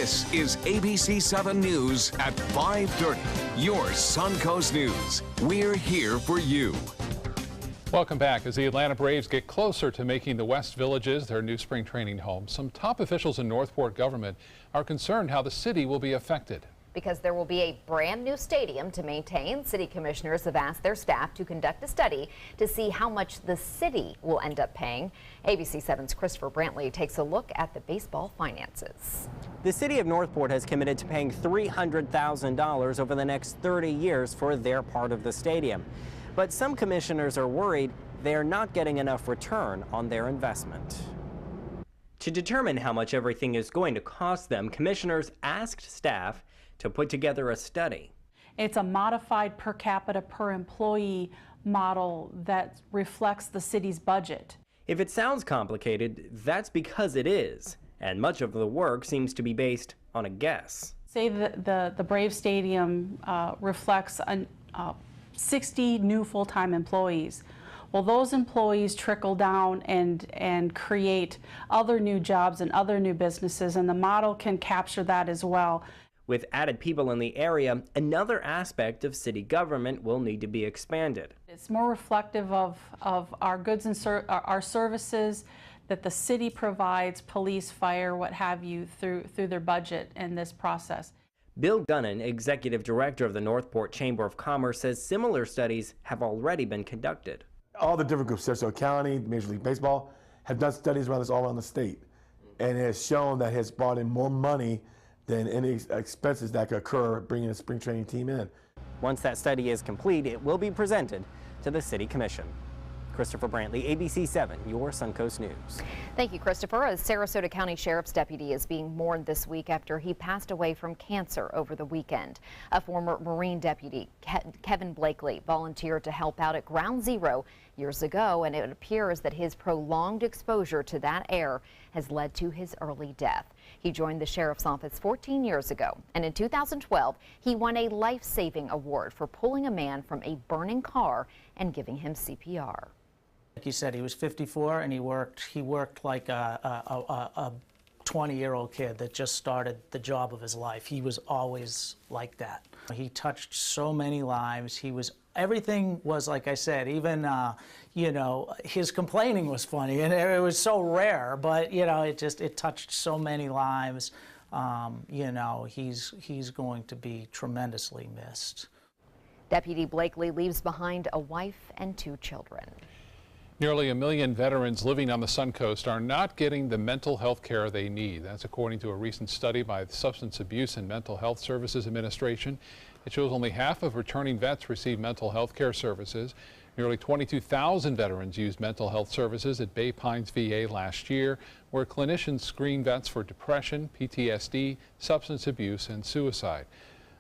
This is ABC7 News at 5:30. Your Suncoast News. We're here for you. Welcome back. As the Atlanta Braves get closer to making the West Villages their new spring training home, some top officials in Northport government are concerned how the city will be affected. Because there will be a brand new stadium to maintain, city commissioners have asked their staff to conduct a study to see how much the city will end up paying. ABC7's Christopher Brantley takes a look at the baseball finances. The city of Northport has committed to paying $300,000 over the next 30 years for their part of the stadium. But some commissioners are worried they are not getting enough return on their investment. To determine how much everything is going to cost them, commissioners asked staff to put together a study. It's a modified per capita per employee model that reflects the city's budget. If it sounds complicated, that's because it is, and much of the work seems to be based on a guess. Say that the Brave Stadium reflects 60 new full-time employees. Well, those employees trickle down and create other new jobs and other new businesses, and the model can capture that as well. With added people in the area, another aspect of city government will need to be expanded. It's more reflective of our goods and our services that the city provides, police, fire, what have you, through their budget in this process. Bill Gunnan, executive director of the Northport Chamber of Commerce, says similar studies have already been conducted. All the different groups, Sarasota County, Major League Baseball, have done studies around this all around the state. And it has shown that it has brought in more money than any expenses that could occur bringing a spring training team in. Once that study is complete, it will be presented to the City Commission. Christopher Brantley, ABC7, your Suncoast News. Thank you, Christopher. A Sarasota County Sheriff's deputy is being mourned this week after he passed away from cancer over the weekend. A former Marine deputy, Kevin Blakely, volunteered to help out at Ground Zero years ago, and it appears that his prolonged exposure to that air has led to his early death. He joined the sheriff's office 14 years ago, and in 2012, he won a life-saving award for pulling a man from a burning car and giving him CPR. Like you said, he was 54 and he worked like a 20-year-old kid that just started the job of his life. He was always like that. He touched so many lives. Everything was, like I said, even, you know, his complaining was funny, and it was so rare, but, you know, it touched so many lives. You know, he's going to be tremendously missed. Deputy Blakely leaves behind a wife and 2 children. Nearly 1 million veterans living on the Suncoast are not getting the mental health care they need. That's according to a recent study by the Substance Abuse and Mental Health Services Administration. It shows only half of returning vets receive mental health care services. Nearly 22,000 veterans used mental health services at Bay Pines VA last year, where clinicians screen vets for depression, PTSD, substance abuse, and suicide.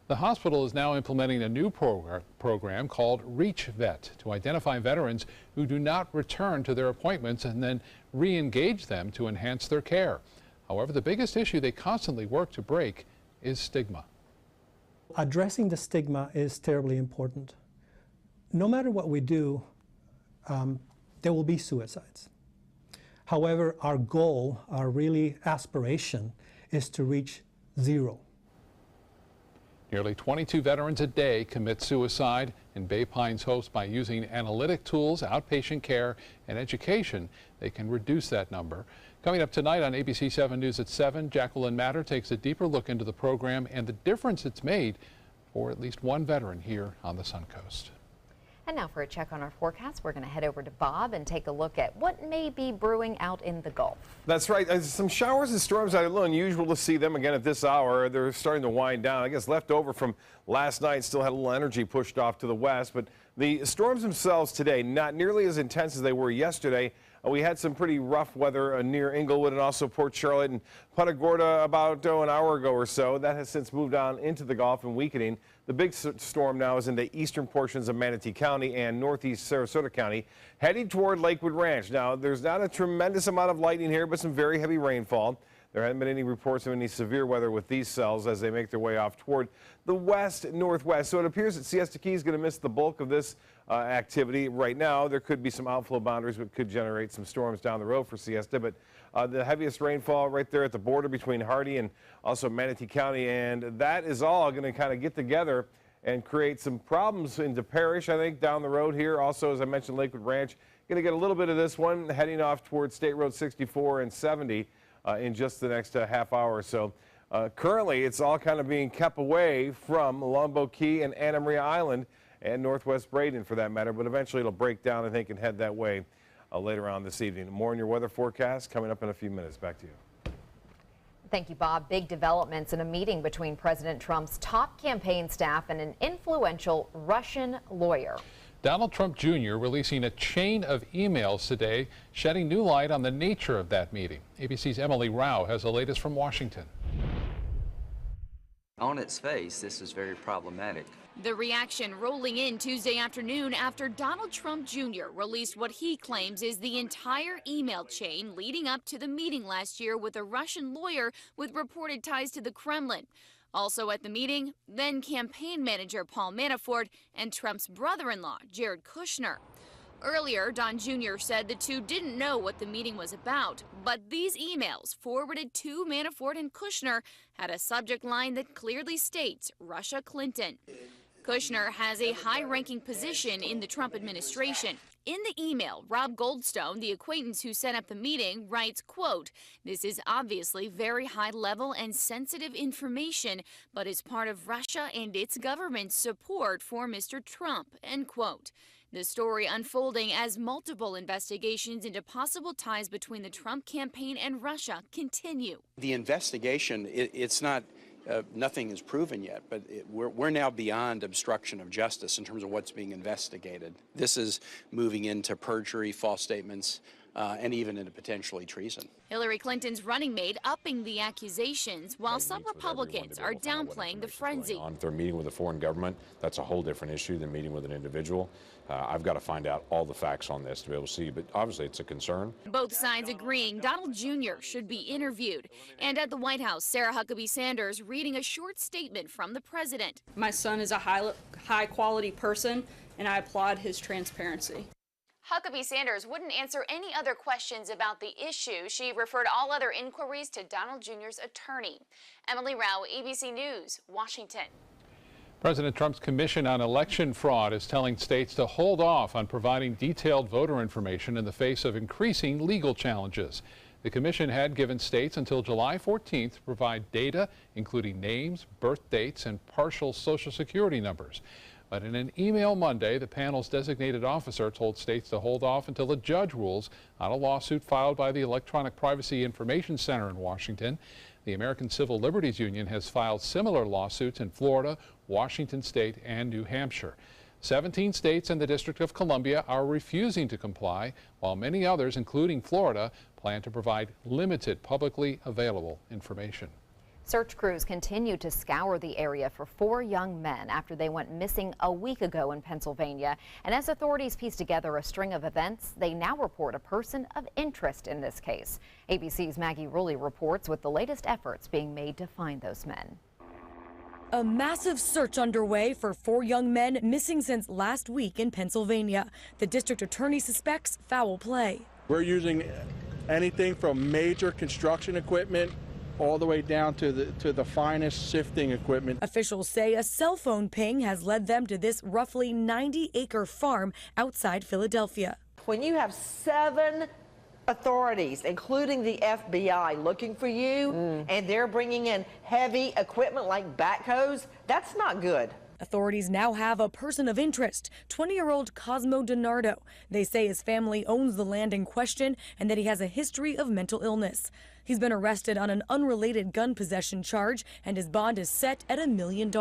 The hospital is now implementing a new program called Reach Vet to identify veterans who do not return to their appointments and then re-engage them to enhance their care. However, the biggest issue they constantly work to break is stigma. Addressing the stigma is terribly important. No matter what we do, there will be suicides. However, our goal, our really aspiration, is to reach 0. Nearly 22 veterans a day commit suicide, and Bay Pines hopes by using analytic tools, outpatient care, and education, they can reduce that number. Coming up tonight on ABC7 News at 7, Jacqueline Matter takes a deeper look into the program and the difference it's made for at least one veteran here on the Suncoast. And now for a check on our forecast, we're going to head over to Bob and take a look at what may be brewing out in the Gulf. That's right. Some showers and storms. A little unusual to see them again at this hour. They're starting to wind down. I guess left over from last night, still had a little energy pushed off to the west. But the storms themselves today, not nearly as intense as they were yesterday. We had some pretty rough weather near Inglewood and also Port Charlotte and Punta Gorda about an hour ago or so. That has since moved on into the Gulf and weakening. The big storm now is in the eastern portions of Manatee County and northeast Sarasota County, heading toward Lakewood Ranch. Now, there's not a tremendous amount of lightning here, but some very heavy rainfall. There haven't been any reports of any severe weather with these cells as they make their way off toward the west-northwest. So it appears that Siesta Key is going to miss the bulk of this activity right now. There could be some outflow boundaries that could generate some storms down the road for Siesta, but the heaviest rainfall right there at the border between Hardee and also Manatee County, and that is all going to kind of get together and create some problems into Parrish, I think, down the road here. Also, as I mentioned, Lakewood Ranch, going to get a little bit of this one heading off towards State Road 64 and 70 in just the next half hour or so. Currently, it's all kind of being kept away from Longboat Key and Anna Maria Island and Northwest Braden for that matter, but eventually it'll break down, I think, and head that way later on this evening. More in your weather forecast coming up in a few minutes. Back to you. Thank you, Bob. Big developments in a meeting between President Trump's top campaign staff and an influential Russian lawyer. Donald Trump Jr. releasing a chain of emails today, shedding new light on the nature of that meeting. ABC's Emily Rao has the latest from Washington. On its face, this is very problematic. The reaction rolling in Tuesday afternoon after Donald Trump Jr. released what he claims is the entire email chain leading up to the meeting last year with a Russian lawyer with reported ties to the Kremlin. Also at the meeting, then campaign manager Paul Manafort and Trump's brother-in-law, Jared Kushner. Earlier, Don Jr. said the two didn't know what the meeting was about, but these emails forwarded to Manafort and Kushner had a subject line that clearly states Russia Clinton. Kushner has a high-ranking position in the Trump administration. In the email, Rob Goldstone, the acquaintance who set up the meeting, writes, quote, "This is obviously very high-level and sensitive information, but is part of Russia and its government's support for Mr. Trump," end quote. The story unfolding as multiple investigations into possible ties between the Trump campaign and Russia continue. The investigation, it's not, nothing is proven yet, but we're now beyond obstruction of justice in terms of what's being investigated. This is moving into perjury, false statements, and even into potentially treason. Hillary Clinton's running mate upping the accusations, while some Republicans are downplaying the frenzy. If they're meeting with a foreign government, that's a whole different issue than meeting with an individual. I've got to find out all the facts on this to be able to see, but obviously it's a concern. Both sides agreeing Donald Jr. should be interviewed. And at the White House, Sarah Huckabee Sanders reading a short statement from the president. My son is a high-quality person, and I applaud his transparency. Huckabee Sanders wouldn't answer any other questions about the issue. She referred all other inquiries to Donald Jr.'s attorney. Emily Rao, ABC News, Washington. President Trump's Commission on Election Fraud is telling states to hold off on providing detailed voter information in the face of increasing legal challenges. The commission had given states until July 14th to provide data, including names, birth dates, and partial Social Security numbers. But in an email Monday, the panel's designated officer told states to hold off until a judge rules on a lawsuit filed by the Electronic Privacy Information Center in Washington. The American Civil Liberties Union has filed similar lawsuits in Florida, Washington State, and New Hampshire. 17 states and the District of Columbia are refusing to comply, while many others, including Florida, plan to provide limited publicly available information. Search crews continue to scour the area for 4 young men after they went missing a week ago in Pennsylvania. And as authorities piece together a string of events, they now report a person of interest in this case. ABC's Maggie Rulli reports with the latest efforts being made to find those men. A massive search underway for 4 young men missing since last week in Pennsylvania. The district attorney suspects foul play. We're using anything from major construction equipment all the way down to the finest sifting equipment. Officials say a cell phone ping has led them to this roughly 90-acre farm outside Philadelphia. When you have 7 authorities, including the FBI, looking for you, and they're bringing in heavy equipment like backhoes, that's not good. Authorities now have a person of interest, 20-year-old Cosmo DiNardo. They say his family owns the land in question and that he has a history of mental illness. He's been arrested on an unrelated gun possession charge, and his bond is set at $1 million.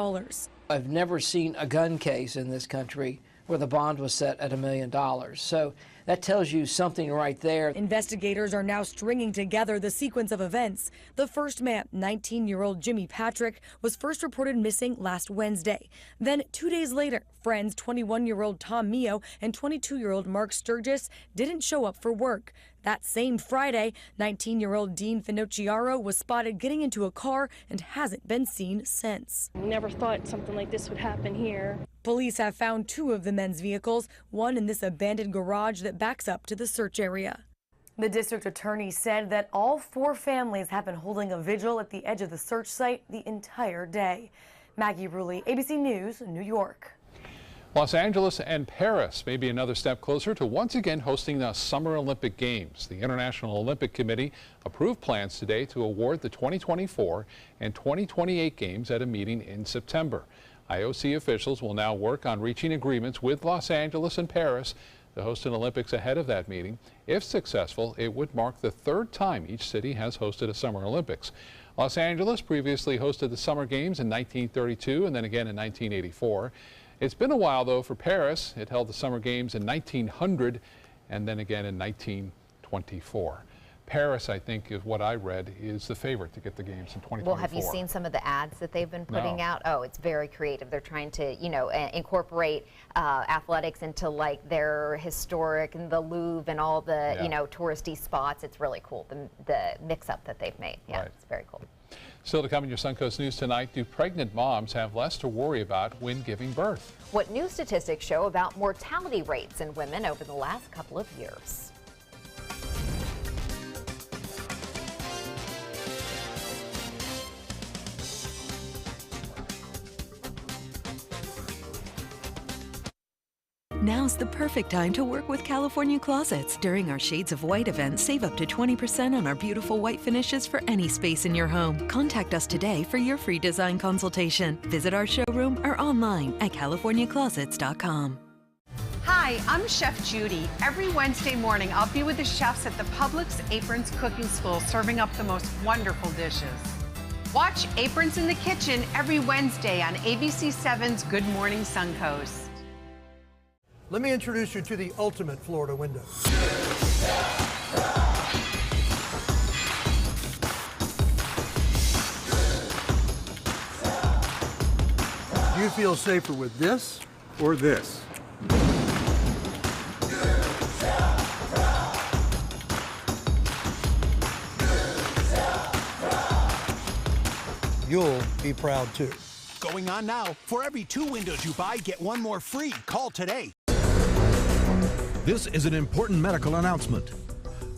I've never seen a gun case in this country where the bond was set at $1 million. So that tells you something right there. Investigators are now stringing together the sequence of events. The first man, 19-year-old Jimmy Patrick, was first reported missing last Wednesday. Then 2 days later, friends 21-year-old Tom Mio and 22-year-old Mark Sturgis didn't show up for work. That same Friday, 19-year-old Dean Finocchiaro was spotted getting into a car and hasn't been seen since. We never thought something like this would happen here. Police have found 2 of the men's vehicles, one in this abandoned garage that backs up to the search area. The district attorney said that all 4 families have been holding a vigil at the edge of the search site the entire day. Maggie Rulli, ABC News, New York. Los Angeles and Paris may be another step closer to once again hosting the Summer Olympic Games. The International Olympic Committee approved plans today to award the 2024 and 2028 games at a meeting in September. IOC officials will now work on reaching agreements with Los Angeles and Paris to host an Olympics ahead of that meeting. If successful, it would mark the 3rd time each city has hosted a Summer Olympics. Los Angeles previously hosted the Summer Games in 1932 and then again in 1984. It's been a while, though, for Paris. It held the Summer Games in 1900 and then again in 1924. Paris, I think, is what I read, is the favorite to get the games in 2024. Well, have you seen some of the ads that they've been putting out? Oh, it's very creative. They're trying to, you know, incorporate athletics into like their historic and the Louvre and all the, you know, touristy spots. It's really cool, the mix-up that they've made. Yeah, right. It's very cool. Still to come in your Suncoast News tonight, do pregnant moms have less to worry about when giving birth? What new statistics show about mortality rates in women over the last couple of years? Now's the perfect time to work with California Closets. During our Shades of White event, save up to 20% on our beautiful white finishes for any space in your home. Contact us today for your free design consultation. Visit our showroom or online at californiaclosets.com. Hi, I'm Chef Judy. Every Wednesday morning, I'll be with the chefs at the Publix Aprons Cooking School serving up the most wonderful dishes. Watch Aprons in the Kitchen every Wednesday on ABC7's Good Morning Suncoast. Let me introduce you to the ultimate Florida window. Do you feel safer with this or this? You'll be proud too. Going on now. For every 2 windows you buy, get 1 more free. Call today. This is an important medical announcement.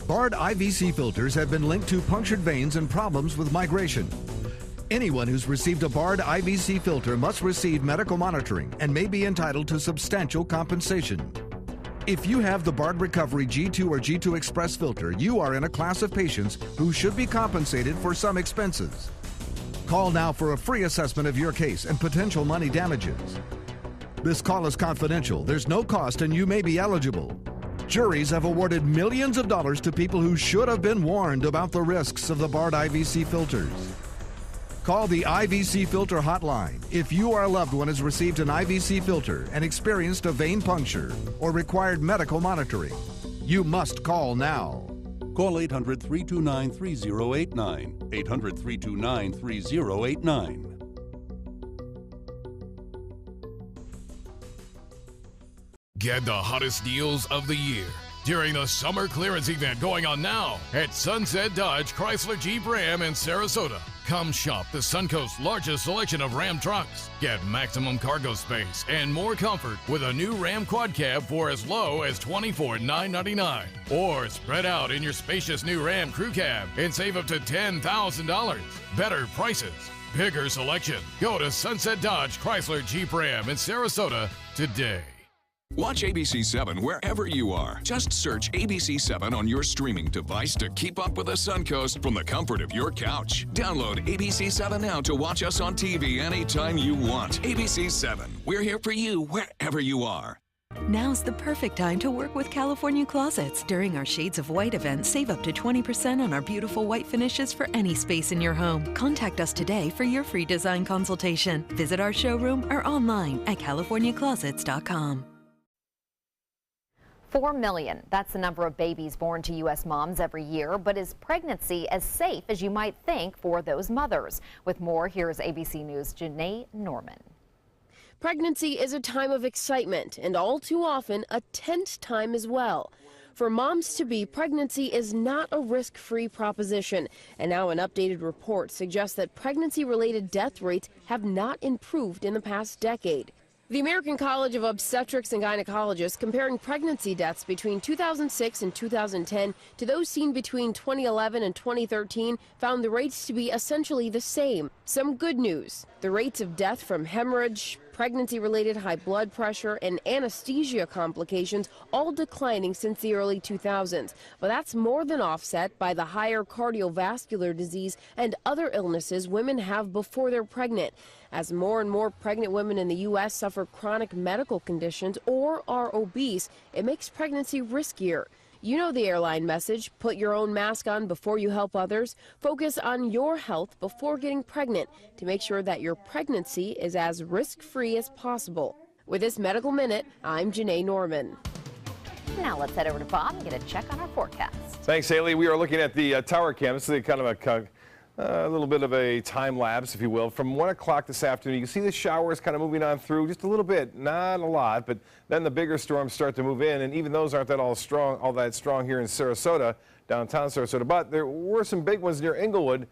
Bard IVC filters have been linked to punctured veins and problems with migration. Anyone who's received a Bard IVC filter must receive medical monitoring and may be entitled to substantial compensation. If you have the Bard Recovery G2 or G2 Express filter, you are in a class of patients who should be compensated for some expenses. Call now for a free assessment of your case and potential money damages. This call is confidential. There's no cost and you may be eligible. Juries have awarded millions of dollars to people who should have been warned about the risks of the Bard IVC filters. Call the IVC Filter Hotline if you or a loved one has received an IVC filter and experienced a vein puncture or required medical monitoring. You must call now. Call 800-329-3089. 800-329-3089. Get the hottest deals of the year during the summer clearance event going on now at Sunset Dodge Chrysler Jeep Ram in Sarasota. Come shop the Suncoast's largest selection of Ram trucks. Get maximum cargo space and more comfort with a new Ram Quad Cab for as low as $24,999. Or spread out in your spacious new Ram Crew Cab and save up to $10,000. Better prices, bigger selection. Go to Sunset Dodge Chrysler Jeep Ram in Sarasota today. Watch ABC7 wherever you are. Just search ABC7 on your streaming device to keep up with the Suncoast from the comfort of your couch. Download ABC7 now to watch us on TV anytime you want. ABC7, we're here for you wherever you are. Now's the perfect time to work with California Closets. During our Shades of White event, save up to 20% on our beautiful white finishes for any space in your home. Contact us today for your free design consultation. Visit our showroom or online at californiaclosets.com. 4 million, that's the number of babies born to U.S. moms every year. But is pregnancy as safe as you might think for those mothers? With more, here's ABC News' Janae Norman. Pregnancy is a time of excitement and all too often a tense time as well. For moms-to-be, pregnancy is not a risk-free proposition. And now an updated report suggests that pregnancy-related death rates have not improved in the past decade. The American College of Obstetrics and Gynecologists comparing pregnancy deaths between 2006 and 2010 to those seen between 2011 and 2013 found the rates to be essentially the same. Some good news. The rates of death from hemorrhage, pregnancy-related high blood pressure, and anesthesia complications all declining since the early 2000s. But that's more than offset by the higher cardiovascular disease and other illnesses women have before they're pregnant. As more and more pregnant women in the U.S. suffer chronic medical conditions or are obese, it makes pregnancy riskier. You know the airline message, put your own mask on before you help others. Focus on your health before getting pregnant to make sure that your pregnancy is as risk-free as possible. With this Medical Minute, I'm Janae Norman. Now let's head over to Bob and get a check on our forecast. Thanks, Haley. We are looking at the tower cam. This is kind of a little bit of a time lapse, if you will. From 1 o'clock this afternoon, you can see the showers kind of moving on through just a little bit, not a lot, but then the bigger storms start to move in, and even those aren't all that strong here in Sarasota, downtown Sarasota. But there were some big ones near Inglewood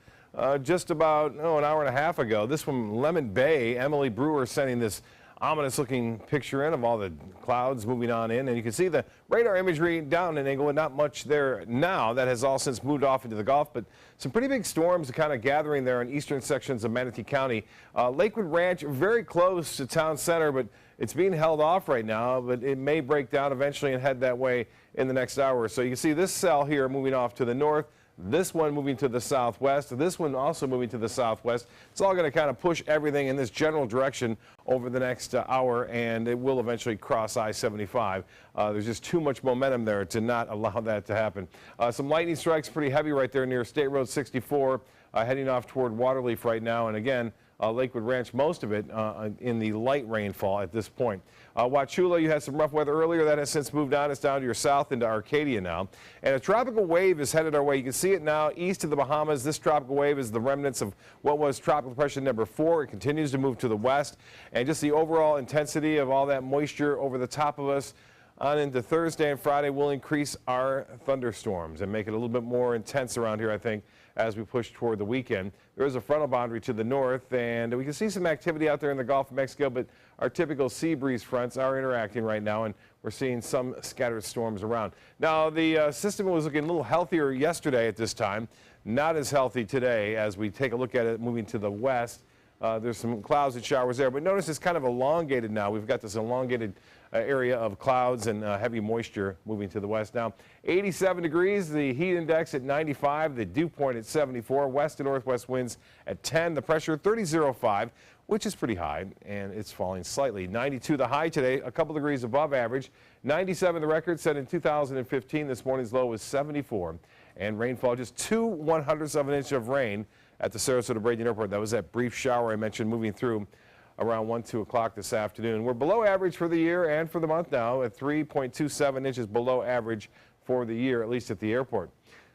just about an hour and a half ago. This from Lemon Bay, Emily Brewer sending this ominous looking picture in of all the clouds moving on in, and you can see the radar imagery down in Inglewood. Not much there now. That has all since moved off into the Gulf, but some pretty big storms kind of gathering there in eastern sections of Manatee County. Lakewood Ranch very close to town center, but it's being held off right now, but it may break down eventually and head that way in the next hour. So you can see this cell here moving off to the north, this one moving to the southwest, this one also moving to the southwest. It's all going to kind of push everything in this general direction over the next hour, and it will eventually cross I-75. There's just too much momentum there to not allow that to happen. Some lightning strikes pretty heavy right there near State Road 64, heading off toward Waterleaf right now, and again, Lakewood Ranch, most of it in the light rainfall at this point. Wauchula, you had some rough weather earlier. That has since moved on. It's down to your south into Arcadia now. And a tropical wave is headed our way. You can see it now east of the Bahamas. This tropical wave is the remnants of what was tropical depression number 4. It continues to move to the west. And just the overall intensity of all that moisture over the top of us on into Thursday and Friday will increase our thunderstorms and make it a little bit more intense around here, I think, as we push toward the weekend. There is a frontal boundary to the north, and we can see some activity out there in the Gulf of Mexico, but our typical sea breeze fronts are interacting right now, and we're seeing some scattered storms around. Now, the system was looking a little healthier yesterday at this time, not as healthy today as we take a look at it moving to the west. There's some clouds and showers there, but notice it's kind of elongated now. We've got this elongated area of clouds and heavy moisture moving to the west now. 87 degrees, the heat index at 95, the dew point at 74, west and northwest winds at 10, the pressure 30.05, which is pretty high, and it's falling slightly. 92 the high today, a couple degrees above average. 97 the record set in 2015. This morning's low was 74, and rainfall just 2/100ths of an inch of rain at the Sarasota Braden Airport. That was that brief shower I mentioned moving through around 2 o'clock this afternoon. We're below average for the year and for the month now at 3.27 inches below average for the year, at least at the airport.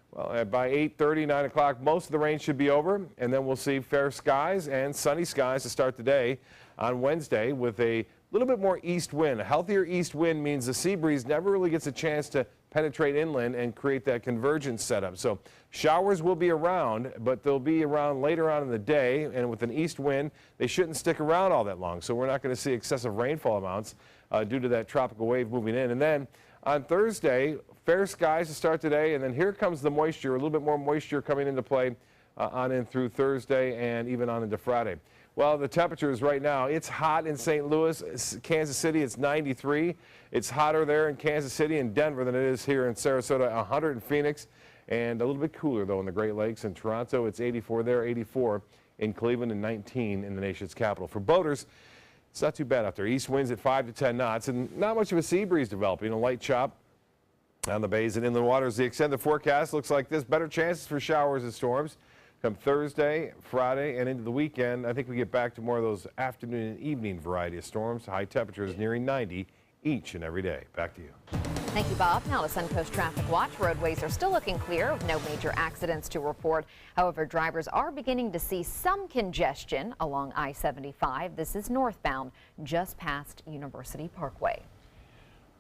Well, by 8:30, 9 o'clock, most of the rain should be over, and then we'll see fair skies and sunny skies to start the day on Wednesday with a little bit more east wind. A healthier east wind means the sea breeze never really gets a chance to penetrate inland and create that convergence setup. So showers will be around, but they'll be around later on in the day, and with an east wind, they shouldn't stick around all that long. So we're not going to see excessive rainfall amounts due to that tropical wave moving in. And then on Thursday, fair skies to start today, and then here comes the moisture, a little bit more moisture coming into play on in through Thursday and even on into Friday. Well, the temperatures right now, it's hot in St. Louis, Kansas City, it's 93. It's hotter there in Kansas City and Denver than it is here in Sarasota, 100 in Phoenix, and a little bit cooler, though, in the Great Lakes. In Toronto, it's 84 there, 84 in Cleveland, and 19 in the nation's capital. For boaters, it's not too bad out there. East winds at 5 to 10 knots, and not much of a sea breeze developing. A light chop on the bays and inland waters. The extended forecast looks like this. Better chances for showers and storms come Thursday, Friday, and into the weekend. I think we get back to more of those afternoon and evening variety of storms. High temperatures nearing 90 each and every day. Back to you. Thank you, Bob. Now, the Suncoast Traffic Watch. Roadways are still looking clear with no major accidents to report. However, drivers are beginning to see some congestion along I-75. This is northbound just past University Parkway.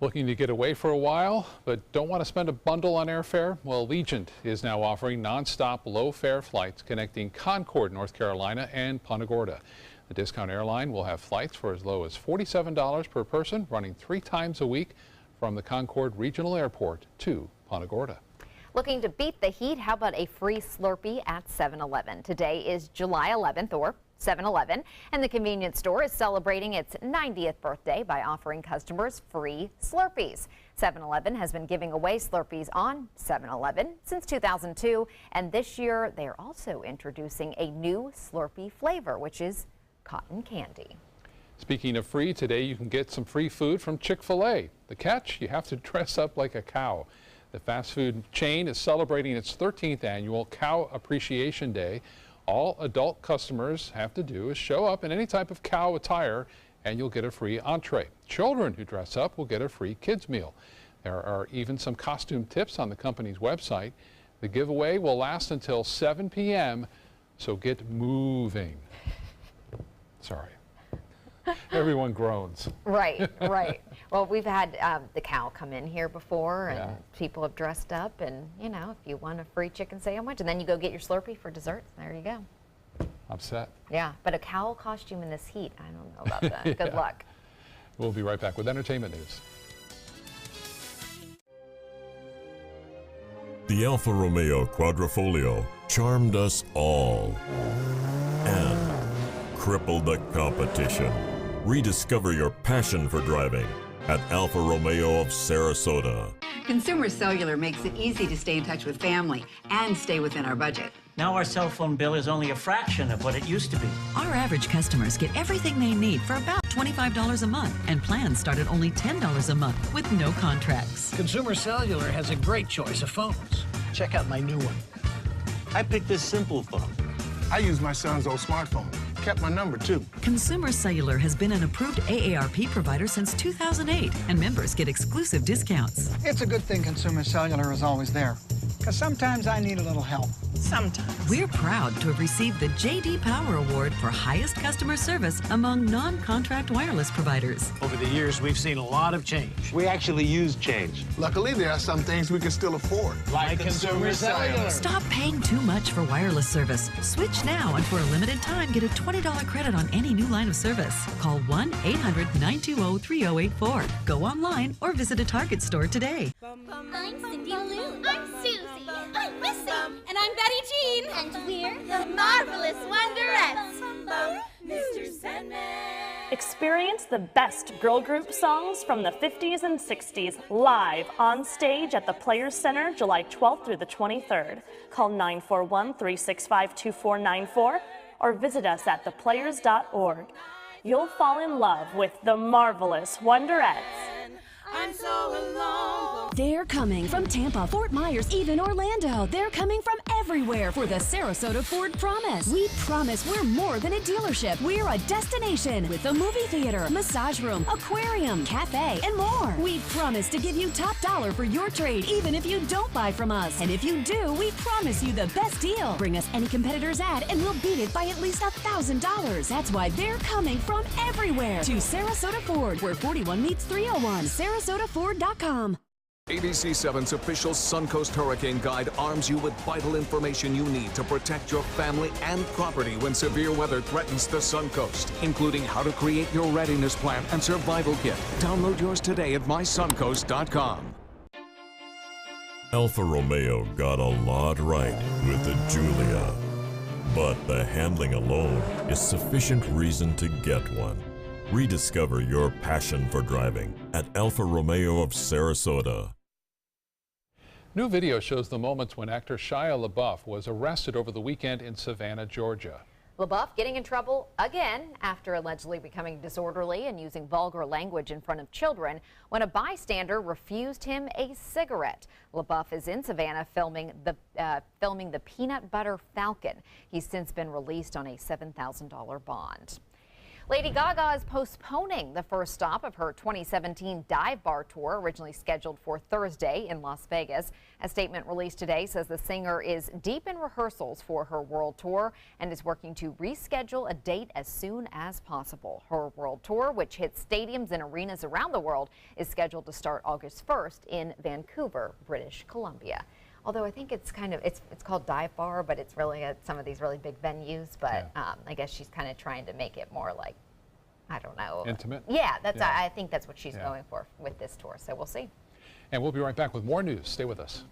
Looking to get away for a while, but don't want to spend a bundle on airfare? Well, Allegiant is now offering nonstop low-fare flights connecting Concord, North Carolina and Punta Gorda. The discount airline will have flights for as low as $47 per person, running 3 times a week from the Concord Regional Airport to Punta Gorda. Looking to beat the heat, how about a free Slurpee at 7-Eleven? Today is July 11th, or 7-Eleven, and the convenience store is celebrating its 90th birthday by offering customers free Slurpees. 7-Eleven has been giving away Slurpees on 7-Eleven since 2002, and this year they are also introducing a new Slurpee flavor, which is cotton candy. Speaking of free, today you can get some free food from Chick-fil-A. The catch? You have to dress up like a cow. The fast food chain is celebrating its 13th annual Cow Appreciation Day. All adult customers have to do is show up in any type of cow attire and you'll get a free entree. Children who dress up will get a free kids meal. There are even some costume tips on the company's website. The giveaway will last until 7 p.m., so get moving. Sorry. Everyone groans. Right, right. Well, we've had the cow come in here before, and people have dressed up, and you know, if you want a free chicken sandwich, and then you go get your Slurpee for dessert, there you go. I'm set. Yeah, but a cow costume in this heat, I don't know about that. Good luck. We'll be right back with entertainment news. The Alfa Romeo Quadrifoglio charmed us all and crippled the competition. Rediscover your passion for driving at Alfa Romeo of Sarasota. Consumer Cellular makes it easy to stay in touch with family and stay within our budget. Now our cell phone bill is only a fraction of what it used to be. Our average customers get everything they need for about $25 a month, and plans start at only $10 a month with no contracts. Consumer Cellular has a great choice of phones. Check out my new one. I picked this simple phone. I use my son's old smartphone. Kept my number, too. Consumer Cellular has been an approved AARP provider since 2008, and members get exclusive discounts. It's a good thing Consumer Cellular is always there, because sometimes I need a little help. Sometimes. We're proud to have received the J.D. Power Award for highest customer service among non-contract wireless providers. Over the years, we've seen a lot of change. We actually use change. Luckily, there are some things we can still afford. Like Consumer Cellular. Stop paying too much for wireless service. Switch now, and for a limited time, get a $20 credit on any new line of service. Call 1-800-920-3084. Go online or visit a Target store today. I'm Cindy Lou. I'm Susie. I'm Missy. And I'm Betty Jean. And we're the Marvelous Wonderettes. Mr. Sandman. Experience the best girl group songs from the 50s and 60s live on stage at the Players Center July 12th through the 23rd. Call 941-365-2494 or visit us at theplayers.org. You'll fall in love with the Marvelous Wonderettes. I'm so alone. They're coming from Tampa, Fort Myers, even Orlando. They're coming from everywhere for the Sarasota Ford Promise. We promise we're more than a dealership. We're a destination with a movie theater, massage room, aquarium, cafe, and more. We promise to give you top dollar for your trade, even if you don't buy from us. And if you do, we promise you the best deal. Bring us any competitor's ad and we'll beat it by at least $1,000. That's why they're coming from everywhere to Sarasota Ford, where 41 meets 301. SarasotaFord.com. ABC7's official Suncoast Hurricane Guide arms you with vital information you need to protect your family and property when severe weather threatens the Suncoast, including how to create your readiness plan and survival kit. Download yours today at mysuncoast.com. Alfa Romeo got a lot right with the Giulia, but the handling alone is sufficient reason to get one. Rediscover your passion for driving at Alfa Romeo of Sarasota. New video shows the moments when actor Shia LaBeouf was arrested over the weekend in Savannah, Georgia. LaBeouf getting in trouble again after allegedly becoming disorderly and using vulgar language in front of children when a bystander refused him a cigarette. LaBeouf is in Savannah filming the Peanut Butter Falcon. He's since been released on a $7,000 bond. Lady Gaga is postponing the first stop of her 2017 dive bar tour, originally scheduled for Thursday in Las Vegas. A statement released today says the singer is deep in rehearsals for her world tour and is working to reschedule a date as soon as possible. Her world tour, which hits stadiums and arenas around the world, is scheduled to start August 1st in Vancouver, British Columbia. Although I think it's kind of, it's called dive bar, but it's really at some of these really big venues. But I guess she's kind of trying to make it more like, I don't know. Intimate? Yeah, I think that's what she's going for with this tour. So we'll see. And we'll be right back with more news. Stay with us.